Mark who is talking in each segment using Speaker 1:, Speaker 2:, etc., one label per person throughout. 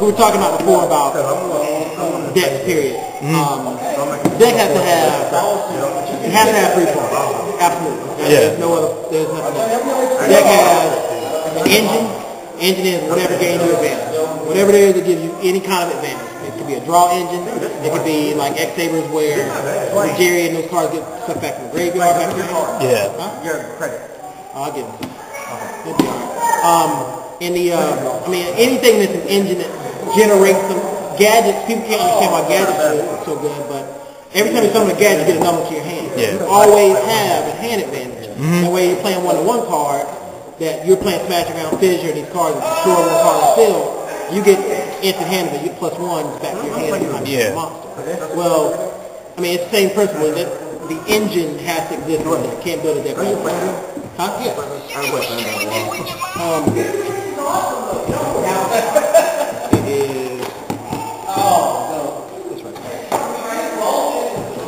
Speaker 1: we were talking about before about decks, period. Deck has to have 3 parts. Absolutely. There's nothing else. Deck has an engine. Engine is whatever gains you advantage. Whatever it is that gives you any kind of advantage. It could be a draw engine. It could be like X Sabers where Jerry and those cards get stuff back from the graveyard back here.
Speaker 2: Yeah.
Speaker 1: Huh? Your credit. I'll give it. Okay. It'll be alright. I mean, anything that's an engine that generates some gadgets, people can't understand why gadgets are so good, but every time you summon a gadget, you get another one to your hand.
Speaker 2: Yeah.
Speaker 1: You always have a hand advantage. That way you're playing one-to-one card, that you're playing Smash Around Fissure, these cards that destroy one card in the field, you get instant hand, but you get +1 back to your hand every time you hit a monster. Well, I mean, it's the same principle. That the engine has to exist. You can't build a deck. Huh? Yeah. It is.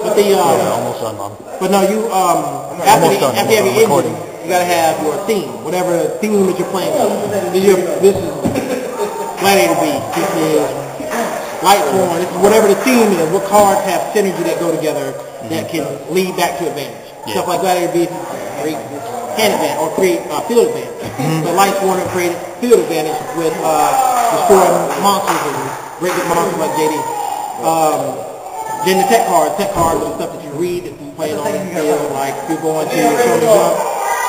Speaker 1: But the
Speaker 2: almost done, Mom.
Speaker 1: But no, you after you have your engine, you gotta have your theme, whatever theme that you're playing. This is Gladiator Beast. This is Lightborn. This is whatever the theme is. What cards have synergy that go together that can lead back to advantage? Stuff like Gladiator Beast create hand advantage or create field advantage. But Lightborn created field advantage with destroying monsters and great big monsters like JD. Then the tech cards are stuff that you read if you're playing on the field. Like if you're going to show the jump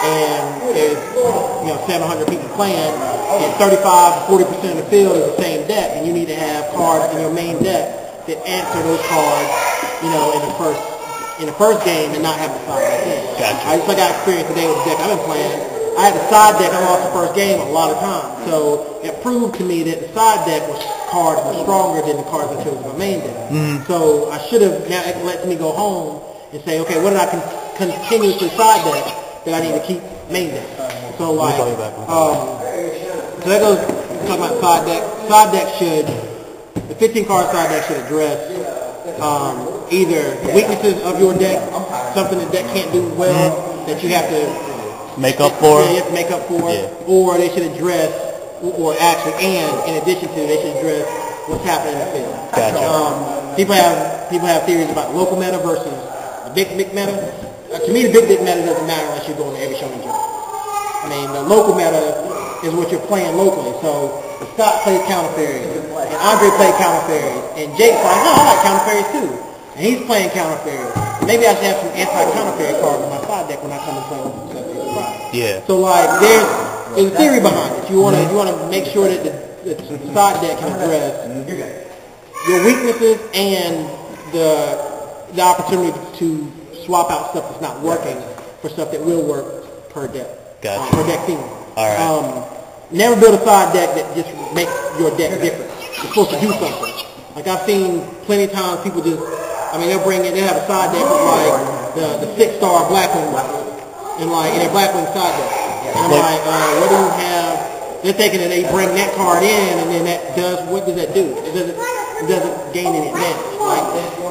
Speaker 1: and there's 700 people playing, and 35 to 40% of the field is the same deck, and you need to have cards in your main deck that answer those cards, in the first game and not have the side deck.
Speaker 2: Gotcha.
Speaker 1: I got experience today with the deck I've been playing. I had the side deck. I lost the first game a lot of times, so it proved to me that the side deck cards were stronger than the cards I chose in my main deck. So I should have. Now it lets me go home and say, okay, what did I continuously side deck that I need to keep main deck? So like, so that goes talking about side deck. Side deck the 15 card side deck should address either weaknesses of your deck, something the deck can't do well that you have to
Speaker 2: make up for.
Speaker 1: Yeah, you have to make up for. Yeah. Or they should address, or actually, and in addition to, they should address what's happening in the field.
Speaker 2: Gotcha.
Speaker 1: People have theories about local meta versus a big meta. To me, the big meta doesn't matter unless you're going to every shonen jump. I mean, the local meta is what you're playing locally. So Scott plays counter fairies, and Andre plays counter fairies, and Jake's like, oh, I like counter fairies too, and he's playing counter fairies. Maybe I should have some anti-counter fairy cards in my side deck when I come to play with stuff.
Speaker 2: Yeah.
Speaker 1: So like, there's a theory behind it. You want to make sure that the side deck can address your weaknesses and the opportunity to swap out stuff that's not working for stuff that will work per deck.
Speaker 2: Gotcha.
Speaker 1: Per deck theme.
Speaker 2: All right.
Speaker 1: Never build a side deck that just makes your deck different. It's supposed to do something. Like I've seen plenty of times people just, they'll have a side deck with like the 6-star Blackwing and their Blackwing side deck. And I'm like, what do you have? They're thinking that they bring that card in and then what does that do? It doesn't gain any advantage. Like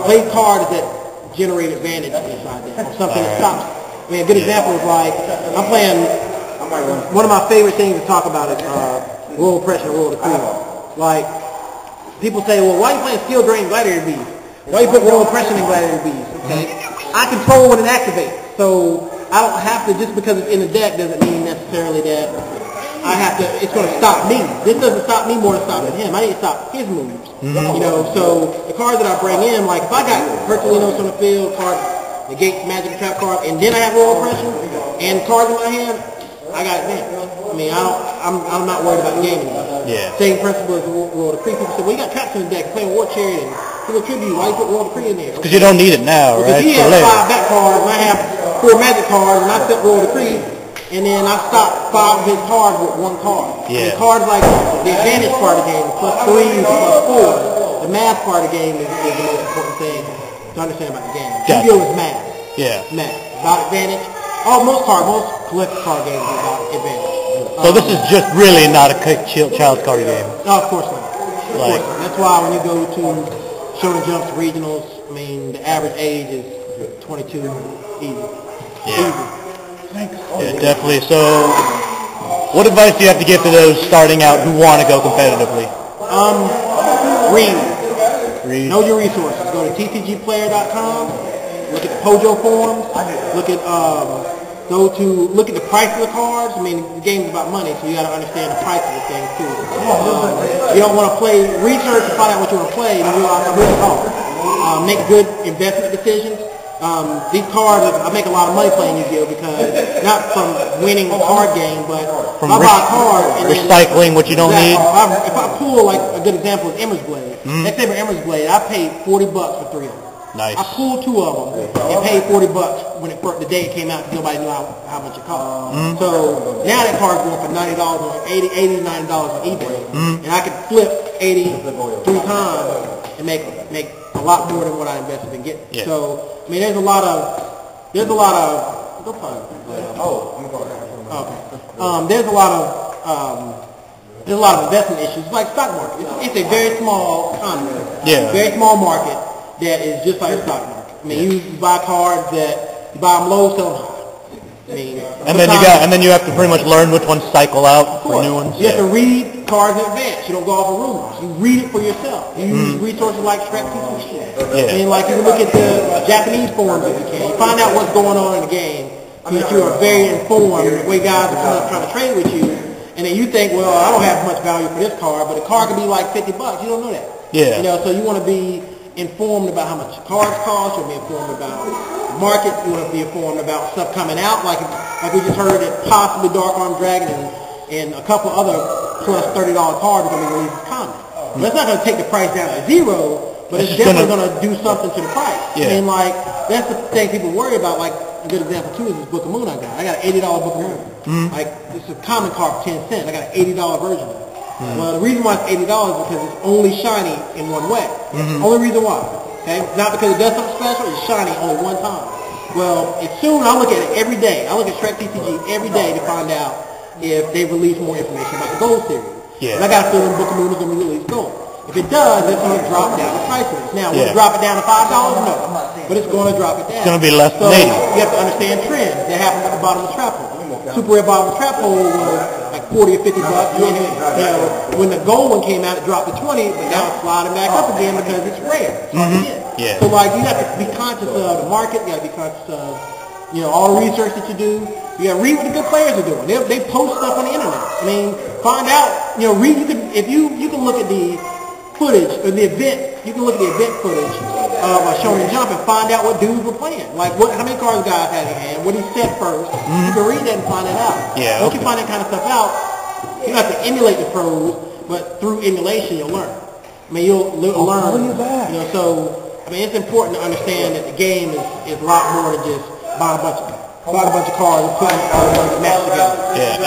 Speaker 1: play cards that generate advantage in your side deck or something that stops. A good example is like, I'm playing, one of my favorite things to talk about is Royal Oppression and Royal Decree. Like, people say, well, why are you playing Skill Drain Gladiator Beast? Why you put Royal Oppression in Gladiator Beast? Okay? I control when it activates, so I don't have to, just because it's in the deck doesn't mean necessarily that I have to, it's going to stop me. This doesn't stop me more than stopping him. I need to stop his moves. So the cards that I bring in, like if I got Herculinos on the field, card negates magic trap card, and then I have Royal Oppression and cards in my hand, I got advantage. I'm not worried about the game anymore.
Speaker 2: Yeah.
Speaker 1: Same principle as Royal Decree. People say, well, you got traps in the deck, playing War Chariot, and people tribute. Why you put Royal Decree in there?
Speaker 2: Because you don't need it now, right?
Speaker 1: Because he has 5 back cards, and I have 4 magic cards, and I set Royal Decree, and then I stop 5 of his cards with 1 card.
Speaker 2: Yeah.
Speaker 1: And cards like the advantage part of the game, +3, +4, the math part of the game is the most important thing to understand about the game.
Speaker 2: Gotcha.
Speaker 1: Yu-Gi-Oh! Is math.
Speaker 2: Yeah.
Speaker 1: Math. About advantage. Most collective card games are about advantage.
Speaker 2: So this is just really not a child's card game?
Speaker 1: No, of course not. Of course not. That's why when you go to Shonen Jumps regionals, the average age is 22, easy.
Speaker 2: Yeah.
Speaker 1: Easy. Thanks.
Speaker 2: Yeah, definitely. So, what advice do you have to give to those starting out who want to go competitively?
Speaker 1: Read. Know your resources. Go to tcgplayer.com. Look at the Pojo forums. Look at look at the price of the cards. I mean, the game is about money, so you got to understand the price of the things too. You don't want to research to find out what you want to play, and realize I'm really hard. Make good investment decisions. These cards, I make a lot of money playing Yu-Gi-Oh! Because not from winning a card game, but
Speaker 2: from
Speaker 1: if I buy a card and
Speaker 2: recycling what you don't need.
Speaker 1: If I pull, like a good example is Emmer's Blade. Let's say for Emmer's Blade, I paid $40 for 3 of them.
Speaker 2: Nice.
Speaker 1: I pulled 2 of them and paid $40 when the day it came out because nobody knew how much it cost. So now that card's going for $90 on $80, $90 on eBay, and I could flip 80 3 times and make a lot more than what I invested in getting.
Speaker 2: Yeah.
Speaker 1: So I mean, there's a lot of there's a lot of investment issues like stock market. It's a very small economy, very small market that is just like a stock market. I mean, you buy cards that you buy them low, sell them high. I mean,
Speaker 2: and then you have to pretty much learn which ones cycle out for new ones.
Speaker 1: You have to read cards in advance. You don't go off of rumors. You read it for yourself. You use resources like Shrek TCG. I mean, like you can look at the Japanese forums if you can. You find out what's going on in the game so that you are very informed the way guys are coming up trying to trade with you. And then you think, well, I don't have much value for this card, but the card could be like $50. You don't know that.
Speaker 2: Yeah.
Speaker 1: You know, so you want to be informed about how much cards cost. You want to be informed about the market. You want to be informed about stuff coming out, like we just heard that possibly Dark Armed Dragon and a couple other plus $30 cards are going to be released common. That's not going to take the price down to zero, but it's definitely going to do something to the price.
Speaker 2: Yeah.
Speaker 1: And like that's the thing people worry about. Like a good example too is this Book of Moon I got. I got an $80 Book of Moon. Like it's a common card for 10 cents. I got an $80 version of it. Well, the reason why it's $80 is because it's only shiny in one way. Only reason why. Okay, not because it does something special. It's shiny only one time. Well, as soon I look at it every day. I look at Shrek TCG every day to find out if they release more information about the Gold series.
Speaker 2: Yeah.
Speaker 1: And I got a feeling Book of Moon is going to release Gold. If it does, it's going to drop down the price of it. Now, will it drop it down to $5? No. But it's going to drop it down.
Speaker 2: It's going to be less than 80.
Speaker 1: You have to understand trends that happen at the bottom of the trap hole. Super Red bottom of the trap hole was like $40 or $50. And, when the gold one came out, it dropped to 20, but now it's sliding back up again because it's rare.
Speaker 2: Yeah.
Speaker 1: So like you have to be conscious of the market. You got to be conscious of all the research that you do. You got to read what the good players are doing. They post stuff on the internet. I mean, find out. Read. You can look at the footage of the event. You can look at the event footage of Shonen Jump and find out what dudes were playing. Like how many cards guys had in hand, what he said first. You can read that and find that out.
Speaker 2: Yeah.
Speaker 1: Once you find that kind of stuff out, you don't have to emulate the pros, but through emulation you'll learn. I mean, you'll learn. So I mean, it's important to understand that the game is a lot more than just buying a bunch of cards and putting all the match together.
Speaker 2: Yeah.